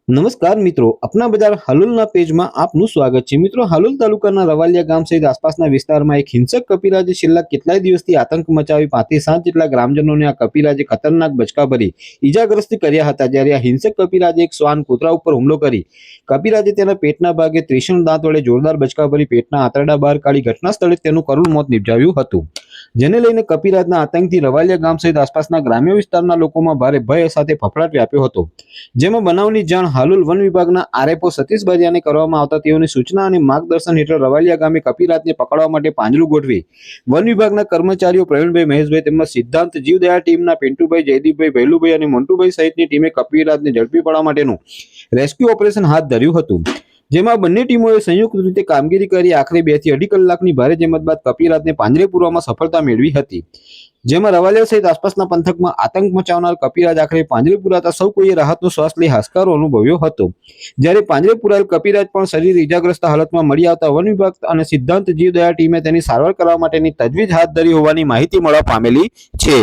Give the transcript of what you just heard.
નમસ્કાર મિત્રો, अपना બજાર હાલોલના પેજમાં આપનું સ્વાગત છે। મિત્રો, હાલોલ તાલુકાના રવાલિયા ગામ સહિત આસપાસના વિસ્તારમાં એક હિંસક કપિરાજે છેલ્લા કેટલાય દિવસથી આતંક મચાવી 5 થી 7 જેટલા ગ્રામજનોને આ કપિરાજે ખતરનાક બચકા ભરી ઈજાગ્રસ્ત કર્યા હતા। જ્યારે આ હિંસક કપિરાજે એક શ્વાન કૂતરા ઉપર હુમલો કરી કપિરાજે તેના પેટના ભાગે ત્રિશૂળ દાંત વડે જોરદાર બચકા ભરી પેટના આંતરડા બહાર કાઢી ઘટના સ્થળે તેનું કરુણ મોત નિપજાવ્યું હતું। જેને લઈને કપિરાજના આતંકથી રવાલિયા ગામ સહિત આસપાસના ગ્રામ્ય વિસ્તારના લોકોમાં ભારે ભય સાથે ફફડાટ વ્યાપ્યો હતો। જેમાં બનાવની જાણ હાલોલ વન વિભાગના આરએફઓ સતીશ બારિયાને કરવામાં આવતા તેઓની સૂચના અને માર્ગદર્શન હેઠળ રવાલિયા ગામે કપિરાજને પકડવા માટે પાંજરું ગોઠવી વન વિભાગના કર્મચારીઓ પ્રવીણભાઈ, મહેશભાઈ તેમજ સિદ્ધાંત જીવદયા ટીમના પિન્ટુભાઈ, જયદીપભાઈ, ભૈલુભાઈ અને મોન્ટુભાઈ સહિતની ટીમે કપિરાજને ઝડપી પાડવા માટેનું રેસ્ક્યુ ઓપરેશન હાથ ધર્યું હતું। જેમાં બંને ટીમોએ સંયુક્ત રીતે કામગીરી કરી આખરે 2 થી 2.5 કલાકની ભારે જહેમત બાદ કપિરાજને પાંજરે પૂરવામાં સફળતા મેળવી હતી। જેમાં રવાલિયા સહિત આસપાસના પંથકમાં આતંક મચાવનાર કપિરાજ આખરે પાંજરે પુરાતા સૌ કોઈએ રાહતનો શ્વાસ લઈ હાશકારો અનુભવ્યો હતો। જ્યારે પાંજરે પુરાયેલ કપિરાજ પણ શરીર ઈજાગ્રસ્ત હાલતમાં મળી આવતા વન વિભાગ અને સિદ્ધાંત જીવદયા ટીમે તેની સારવાર કરવા માટેની તજવીજ હાથ ધરી હોવાની માહિતી મળવા પામેલી છે।